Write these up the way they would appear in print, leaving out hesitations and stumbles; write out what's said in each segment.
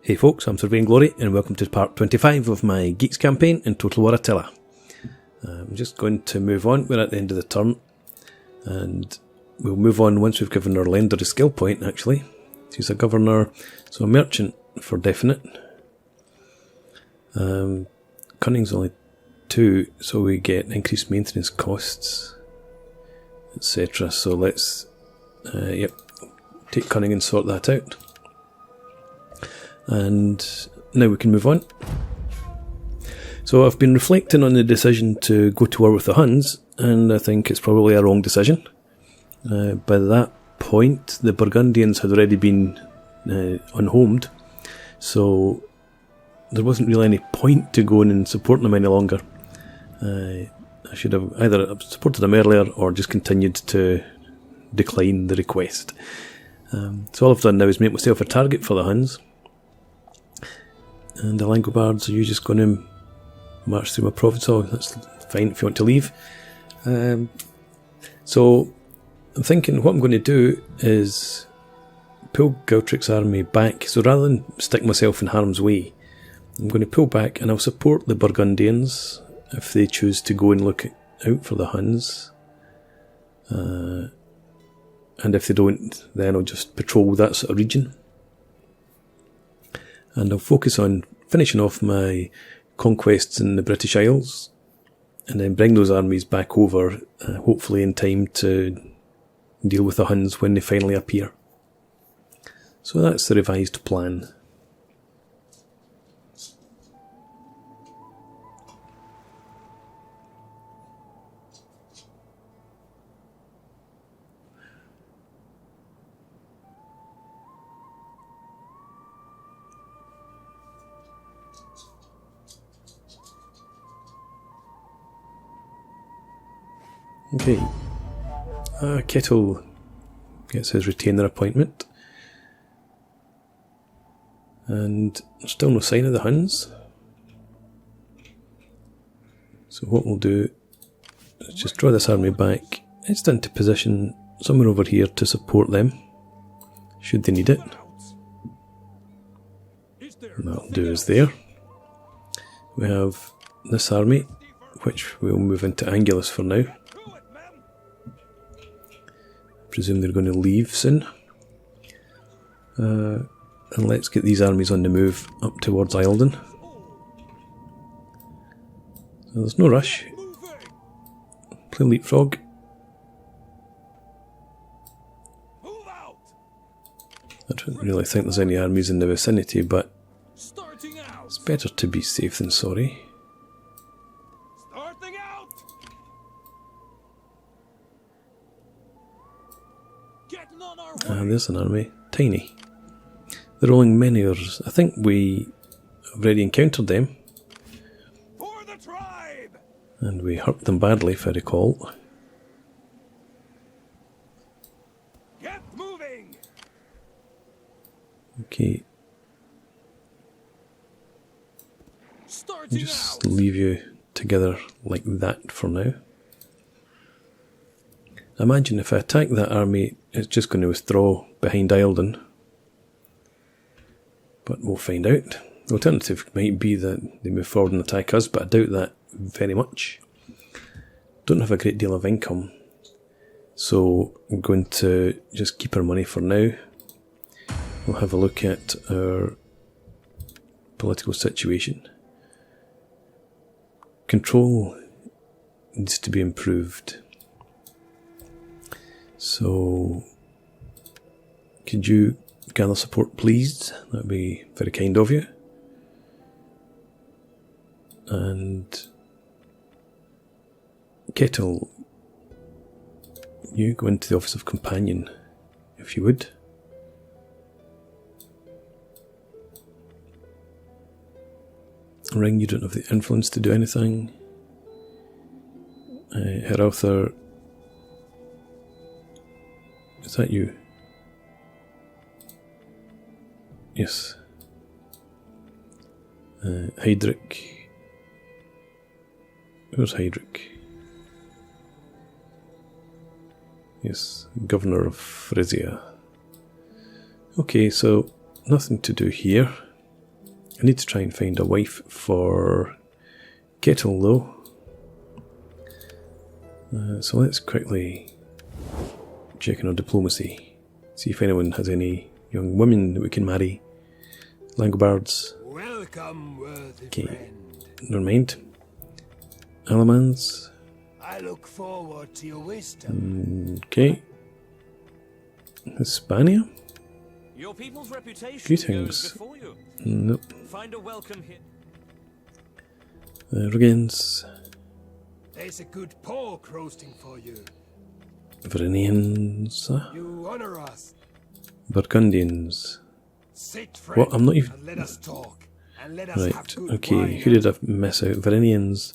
Hey folks, I'm Surveying Glory and welcome to part 25 of my Geats campaign in Total War Attila. I'm just going to move on. We're at the end of the turn and we'll move on once we've given our lender a skill point actually. She's a governor, so a merchant for definite. Cunning's only 2, so we get increased maintenance costs, etc. So let's take Cunning and sort that out. And now we can move on. So I've been reflecting on the decision to go to war with the Huns, and I think it's probably a wrong decision. By that point, the Burgundians had already been unhomed, so there wasn't really any point to going and supporting them any longer. I should have either supported them earlier or just continued to decline the request. So all I've done now is make myself a target for the Huns. And the Langobards, are you just going to march through my province? Oh, that's fine if you want to leave. So I'm thinking what I'm going to do is pull Gautric's army back. So rather than stick myself in harm's way, I'm going to pull back and I'll support the Burgundians if they choose to go and look out for the Huns. And if they don't, then I'll just patrol that sort of region. And I'll focus on finishing off my conquests in the British Isles and then bring those armies back over, hopefully in time to deal with the Huns when they finally appear. So that's the revised plan. Okay, Kettle gets his retainer appointment, and still no sign of the Huns. So what we'll do is just draw this army back. It's into position somewhere over here to support them, should they need it. And that'll do us there. We have this army, which we'll move into Angulus for now. Presume they're going to leave soon. And let's get these armies on the move up towards Eildon. So there's no rush. Play leapfrog. I don't really think there's any armies in the vicinity, but it's better to be safe than sorry. And there's an army. Tiny. The rolling menhirs. I think we have already encountered them. For the tribe! And we hurt them badly, if I recall. Get moving! Okay. I'll just leave you together like that for now. Imagine if I attack that army, it's just going to withdraw behind Eildon. But we'll find out. The alternative might be that they move forward and attack us, but I doubt that very much. Don't have a great deal of income, so I'm going to just keep our money for now. We'll have a look at our political situation. Control needs to be improved. So, could you gather support, please? That would be very kind of you. And Kettle, you go into the office of companion, if you would. Ring, you don't have the influence to do anything. Herr Arthur, is that you? Yes. Heydrich. Where's Heydrich? Yes, Governor of Frisia. Okay, so nothing to do here. I need to try and find a wife for Kettle though. So let's quickly check on our diplomacy. See if anyone has any young women that we can marry. Langobards. Welcome, worthy Okay, friend. never mind. Alamans. I look forward to your wisdom. Okay. Hispania? Your people's reputation Greetings. goes before you. Nope. Find a welcome here. Riggins. There's a good pork roasting for you. Varinians. You honor us. Burgundians. Sit, friend, What? I'm not even... and let us talk. And let us have Right, good okay. wine. Who did I miss out? Varinians.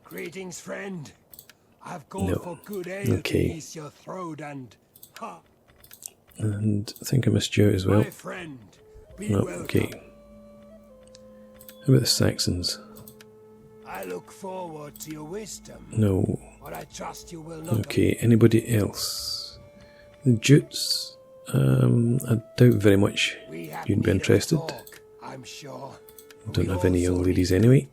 Greetings, friend. I've called No. for good ale Okay. to ease your throat and... Ha! And I think I missed you as well. My friend, be No, welcome. okay. How about the Saxons? I look forward to your wisdom. No. But I trust you will not... Okay, anybody else? The Jutes? I doubt very much We have you'd be need of interested. talk, I'm sure. Don't We have any young also ladies need- anyway.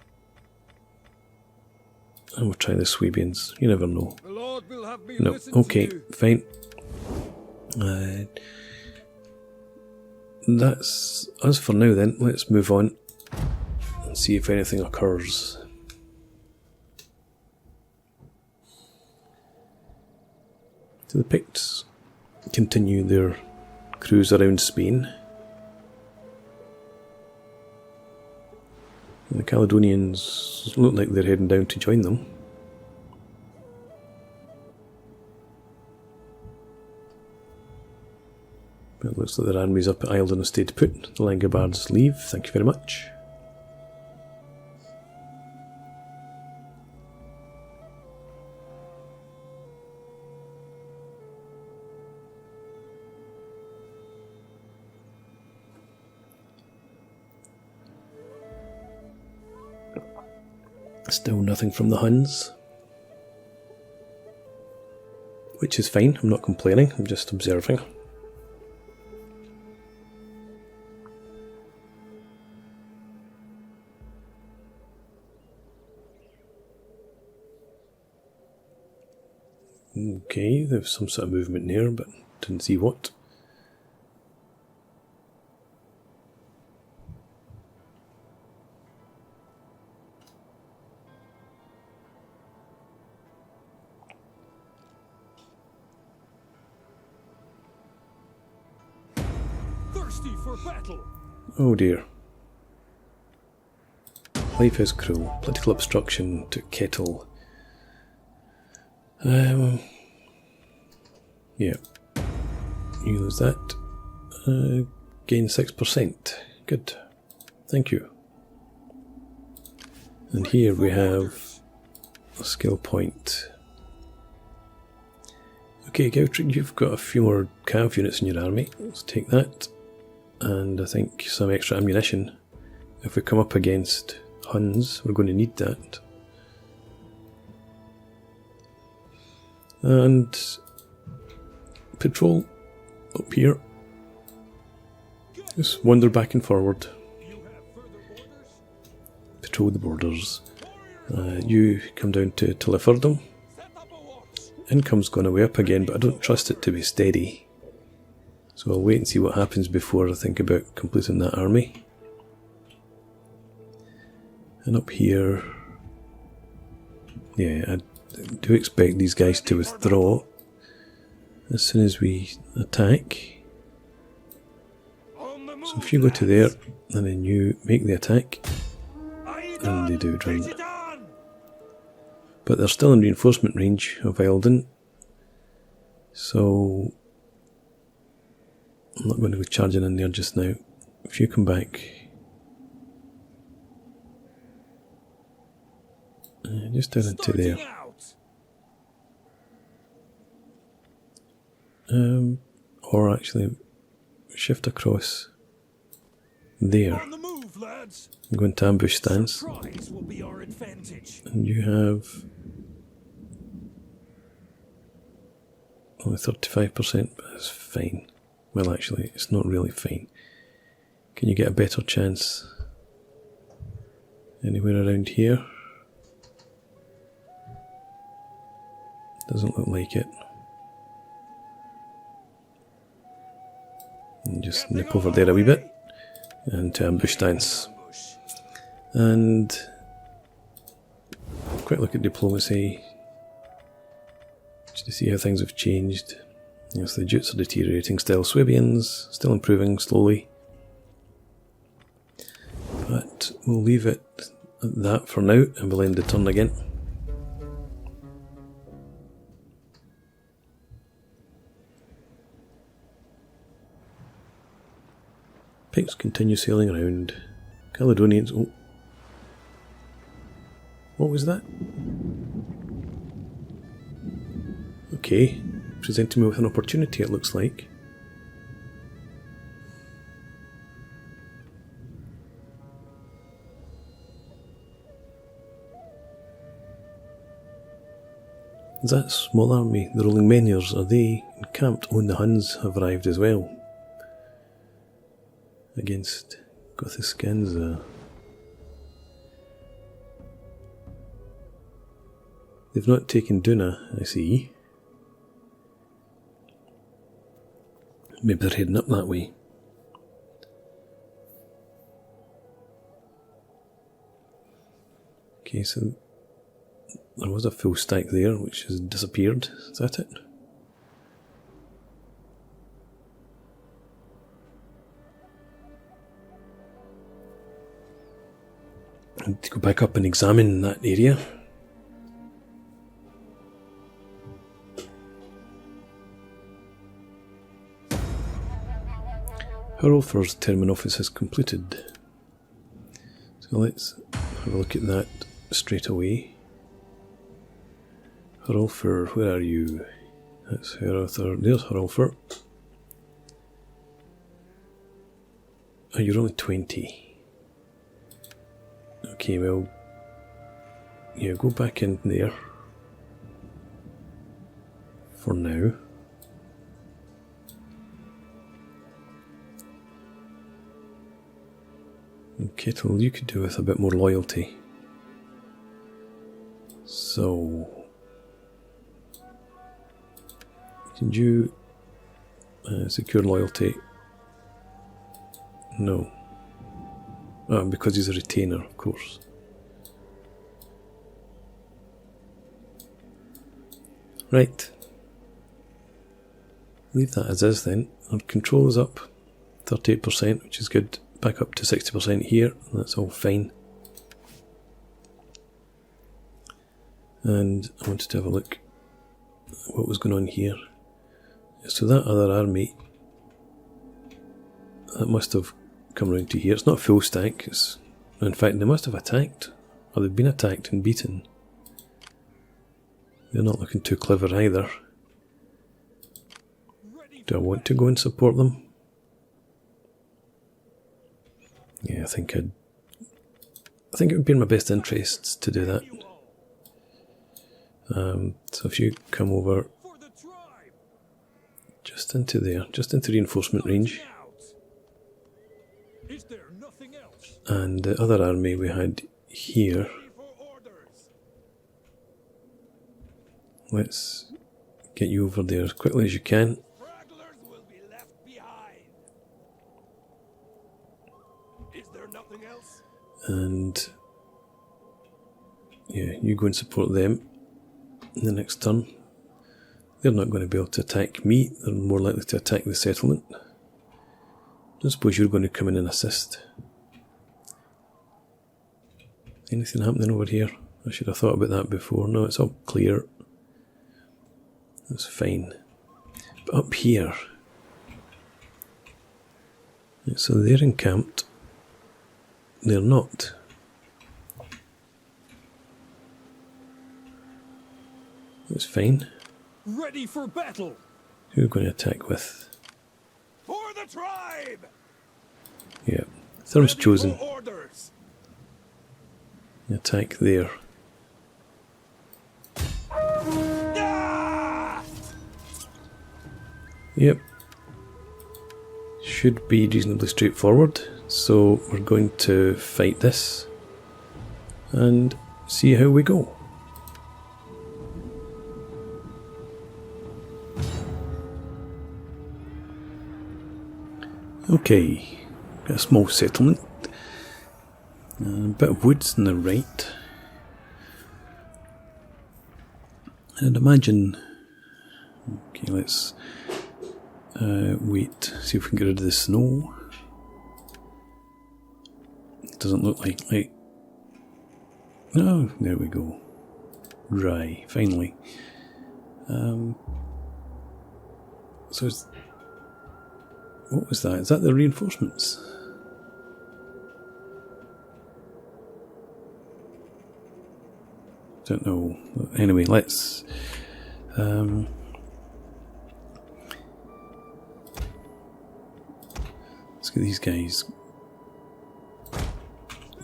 And we'll try the Swabians. You never know. The Lord will have me No, listen to okay, you. fine. That's us for now then. Let's move on and see if anything occurs. So the Picts continue their cruise around Spain. And the Caledonians look like they're heading down to join them. But it looks like their army's up at Eildon have stayed put. The Langobards leave. Thank you very much. Still nothing from the Huns. Which is fine, I'm not complaining, I'm just observing. Okay, there's some sort of movement there, but didn't see what. Thirsty for battle. Oh dear. Life is cruel. Political obstruction to Kettle. Yeah. You lose that. Gain 6%. Good. Thank you. And here we have a skill point. Okay, Gautric, you've got a few more cav units in your army. Let's take that. And I think some extra ammunition. If we come up against Huns, we're going to need that. And patrol up here. Just wander back and forward. Patrol the borders. You come down to Tilliferdum. Income's gone way up again, but I don't trust it to be steady. So I'll wait and see what happens before I think about completing that army. And up here, yeah, I do expect these guys to withdraw as soon as we attack. So if you go to there, and then you make the attack, and they do run. But they're still in reinforcement range of Eildon, so I'm not going to go charging in there just now. If you come back, just down into there. Or actually, shift across there. On the move, lads. I'm going to ambush stance. Surprise will be our advantage. And you have only 35%, but that's fine. Well, actually, it's not really fine. Can you get a better chance Anywhere around here? Doesn't look like it. And just nip over there a wee bit into ambush stance. And quick look at diplomacy just to see how things have changed. Yes, the Jutes are deteriorating still. Swabians still improving slowly. But we'll leave it at that for now and we'll end the turn again. Pikes continue sailing around. Caledonians. Oh. What was that? Okay. Presenting me with an opportunity, it looks like. Is that small army, the rolling menhirs, are they encamped? Oh, and the Huns have arrived as well. Against Gothiscanza. They've not taken Duna, I see. Maybe they're heading up that way. Okay, so there was a full stack there which has disappeared. Is that it? I need to go back up and examine that area. Herolfer's term office has completed. So let's have a look at that straight away. Herolfer, where are you? That's Herolfer. There's Herolfer. Oh, you're only 20. Okay, well, yeah, go back in there for now. And Kettle, you could do with a bit more loyalty. So, can you secure loyalty? No. Because he's a retainer, of course. Right. Leave that as is then. Our control is up 38%, which is good. Back up to 60% here. That's all fine. And I wanted to have a look at what was going on here. So that other army, that must have come around to here. It's not full stack. In fact, they must have attacked, or they've been attacked and beaten. They're not looking too clever either. Do I want to go and support them? Yeah, I think it would be in my best interests to do that. So if you come over just into there, just into reinforcement range. And the other army we had here. Let's get you over there as quickly as you can. And yeah, you go and support them in the next turn. They're not going to be able to attack me, they're more likely to attack the settlement. I suppose you're going to come in and assist. Anything happening over here? I should have thought about that before. No, it's all clear. That's fine. But up here, so they're encamped. They're not. That's fine. Ready for battle. Who are we going to attack with? For the tribe. Yeah, Therm's Ready chosen. for orders. Attack there. Ah! Yep. Should be reasonably straightforward. So we're going to fight this. and see how we go. Okay, got a small settlement, a bit of woods on the right. I'd imagine. Okay, let's wait, see if we can get rid of the snow. It doesn't look like. No, there we go. Dry, finally. So what was that? Is that the reinforcements? Don't know. Anyway, let's get these guys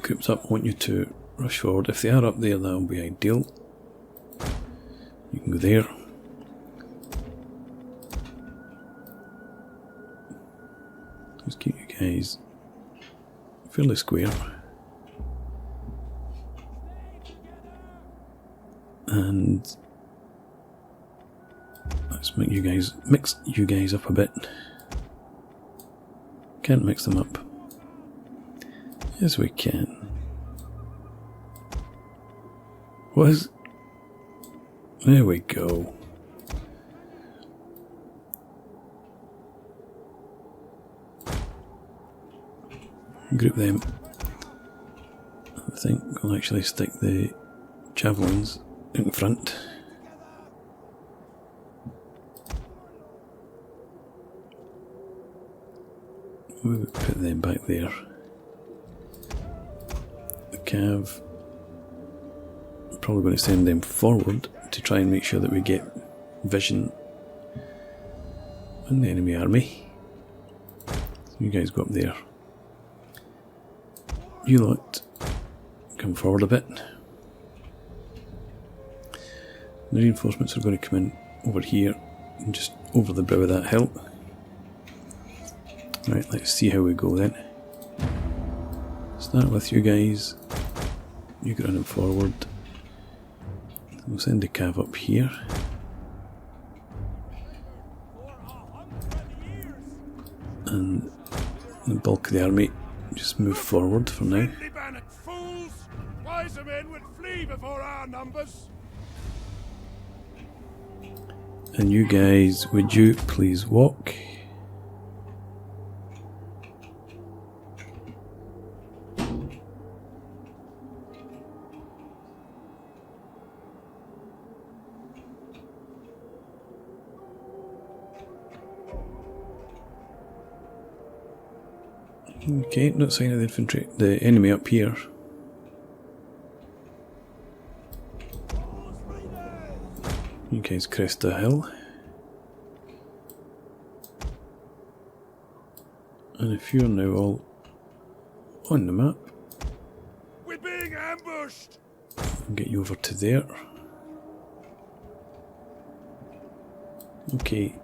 grouped up. I want you to rush forward. If they are up there, that'll be ideal. You can go there. Just keep you guys fairly square. And let's make you guys, mix you guys up a bit. Can't mix them up. Yes, we can. There we go. Group them. I think we'll actually stick the javelins in front. We'll put them back there. The cav, I'm probably going to send them forward to try and make sure that we get vision on the enemy army. So you guys go up there. You lot come forward a bit. The reinforcements are going to come in over here and just over the brow of that hill. Right, let's see how we go then. Start with you guys. You get running forward. We'll send the cav up here. And the bulk of the army just move forward for now. Fools! Wiser men would flee before our numbers. And you guys, would you please walk? Okay, not sign of the infantry, the enemy up here. You guys crest the hill. And if you're now all on the map, We're being ambushed. I'll get you over to there. Okay,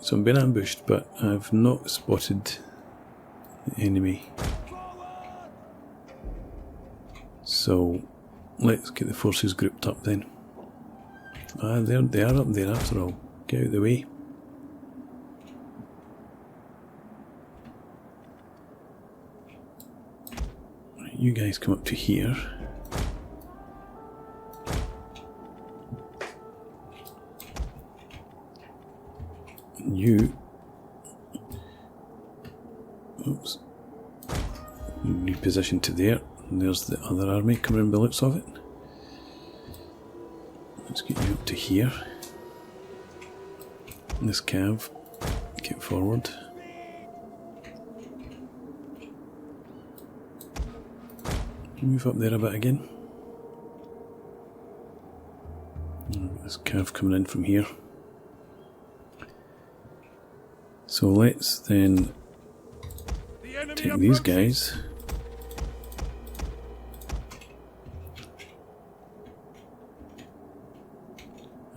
so I'm being ambushed, but I've not spotted the enemy. So let's get the forces grouped up then. Ah, they are up there after all. Get out of the way. Right, you guys come up to here. And you... Oops. You reposition to there. And there's the other army coming in by the looks of it. Let's get you up to here. And this cav, get forward. Move up there a bit again. This cav coming in from here. So let's then take these guys.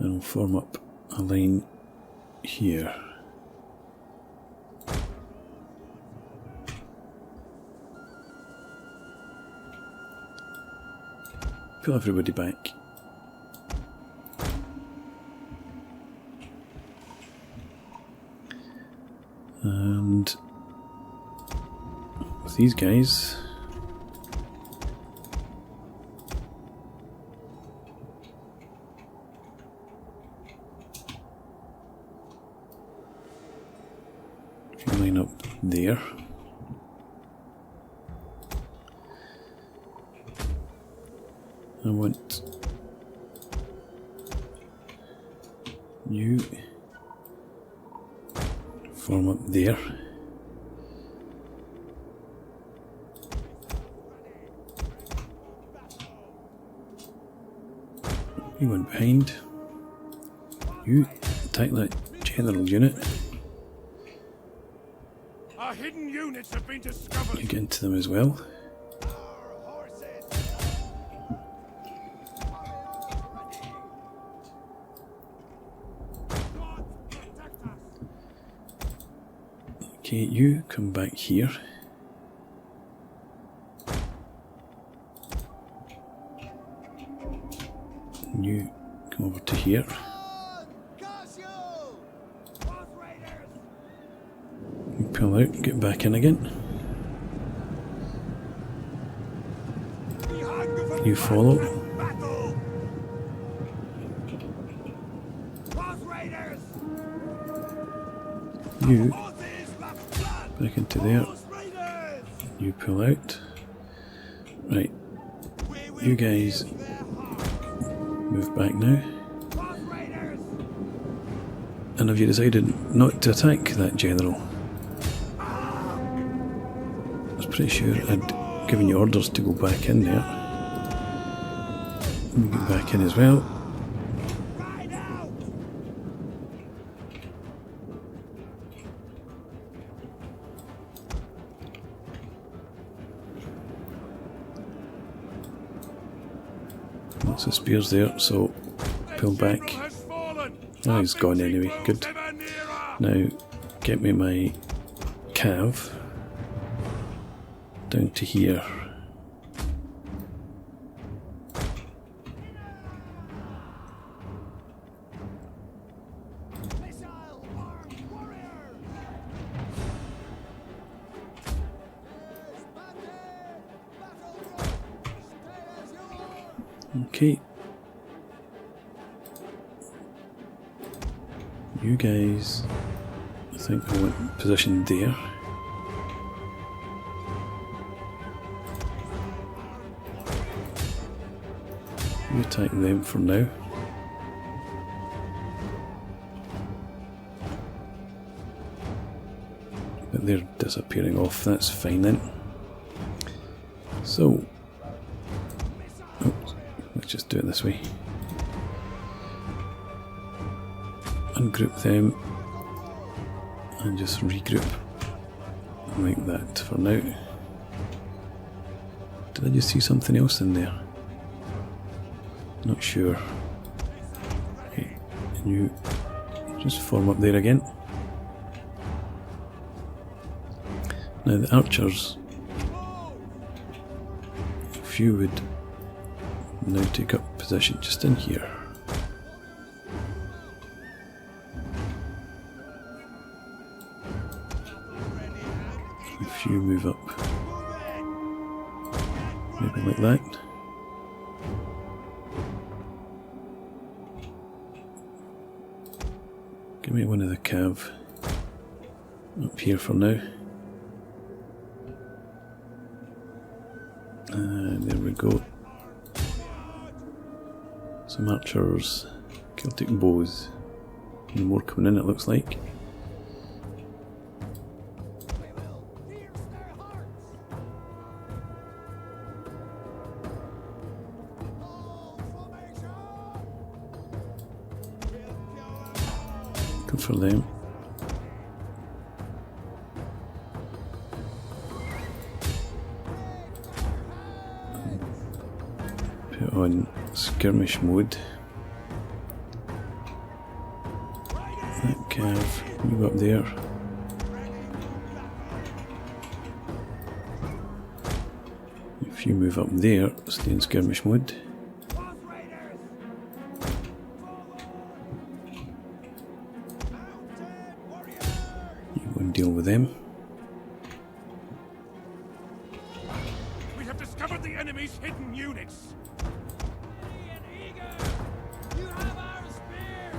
And we'll form up a line here. pull everybody back. And with these guys, if you line up there, I want you form up there. You went behind. You attack that general unit. Our hidden units have been discovered. You get into them as well. Okay, you come back here. And you come over to here. You pull out, get back in again. You follow. You back into there. You pull out. Right. You guys move back now. And have you decided not to attack that general? I was pretty sure I'd given you orders to go back in there. Let me get back in as well. Lots of spears there, so pull back. Oh, he's gone anyway, good. Now get me my cav down to here. Okay. You guys, I think I want positioned there. You attack them for now. But they're disappearing off, that's fine then. So, oops, let's just do it this way. Ungroup them and just regroup like that for now. Did I just see something else in there? Not sure. Okay. And you just form up there again. Now the archers, if you would now take up position just in here. If you move up, maybe like that. Give me one of the cav up here for now. And there we go. Some archers, Celtic bows, and more coming in it looks like. Good for them. Put on skirmish mode. That cav, move up there. If you move up there, stay in skirmish mode. with them. We have discovered the enemy's hidden units. You have our spears!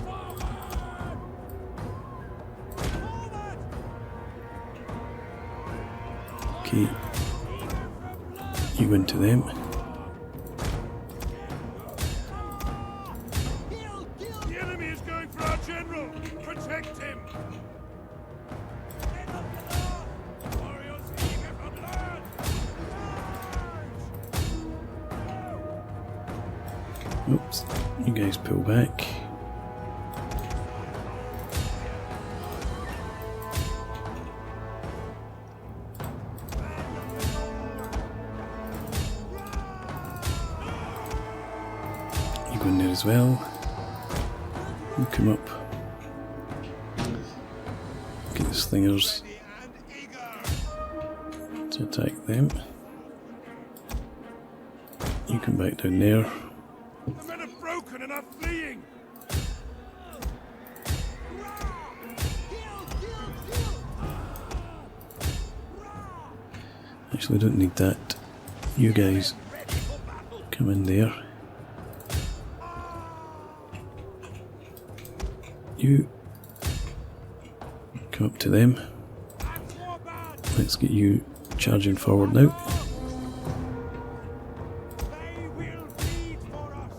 Forward! Forward! Okay, you go into them. The enemy is going for our general. Protect him. Warriors eager for blood. Oops, you guys pull back. You go in there as well. You come up. Get the slingers to attack them. You come back down there. The men are broken and are fleeing. Actually, I don't need that. You guys come in there. You come up to them. Let's get you charging forward now. They will bleed for us.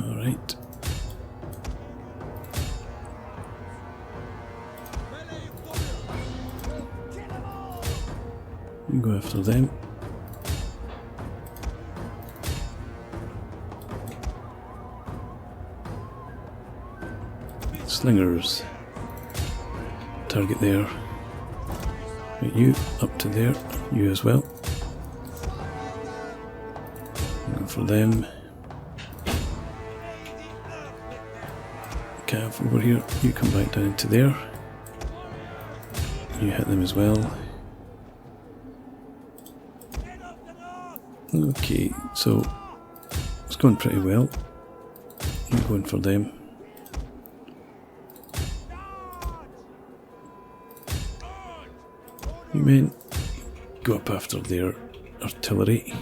Alright. You go after them. Slingers. Target there. Right, you up to there. You as well. Go for them. Cav over here. You come back down into there. You hit them as well. Okay, so it's going pretty well. I'm going for them. You men go up after their artillery.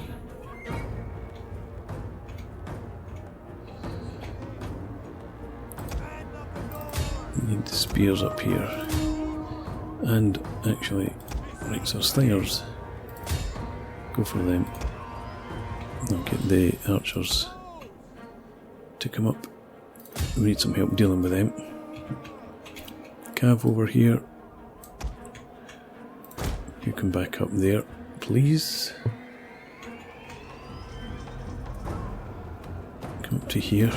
You need the spears up here. And actually, right, so slingers. Go for them. I'll get the archers to come up. We need some help dealing with them. Cav over here. You come back up there, please. Come up to here.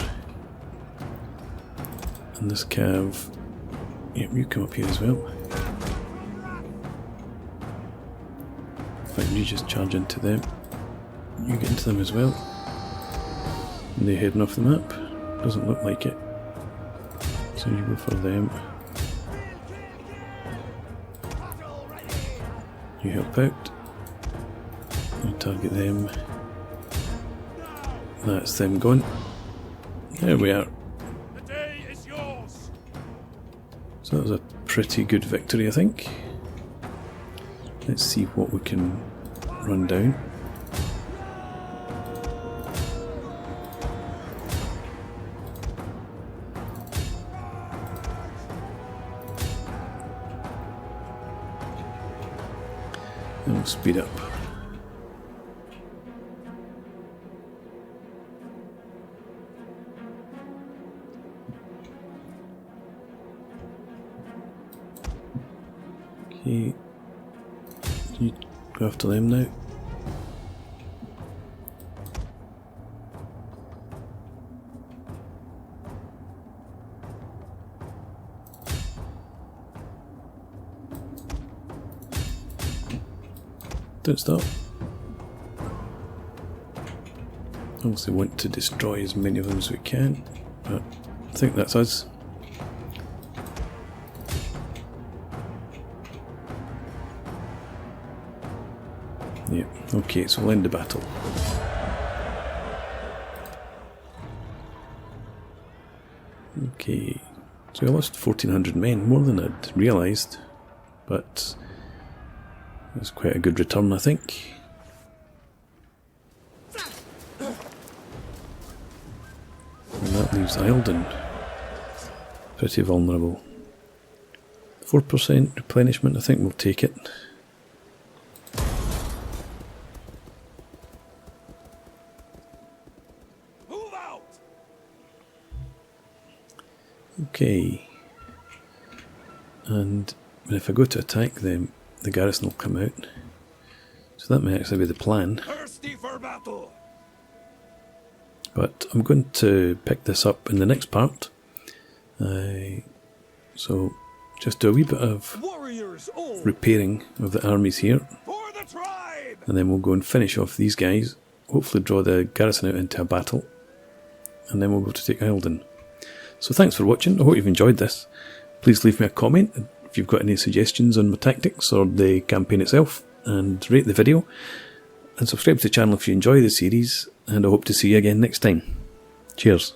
And this Cav. Yep, you come up here as well. In fact, you just charge into them. You get into them as well. And they're heading off the map. Doesn't look like it. So you go for them. You help out. You target them. That's them gone. There we are. The day is yours. So that was a pretty good victory, I think. Let's see what we can run down. And we'll speed up. Okay. You go after them now. Don't stop. Obviously want to destroy as many of them as we can, but I think that's us. Yeah, okay, so we'll end the battle. Okay, so we lost 1,400 men, more than I'd realised, but it was quite a good return, I think. And that leaves Eildon pretty vulnerable. 4% replenishment, I think we'll take it. Move out! Okay. And if I go to attack them, the garrison will come out. So that might actually be the plan. Thirsty for battle! But I'm going to pick this up in the next part. So just do a wee bit of Warriors all repairing of the armies here. for the tribe! And then we'll go and finish off these guys. Hopefully draw the garrison out into a battle. And then we'll go to take Eildon. So thanks for watching. I hope you've enjoyed this. Please leave me a comment if you've got any suggestions on my tactics or the campaign itself. And rate the video. And subscribe to the channel if you enjoy the series. And I hope to see you again next time. Cheers.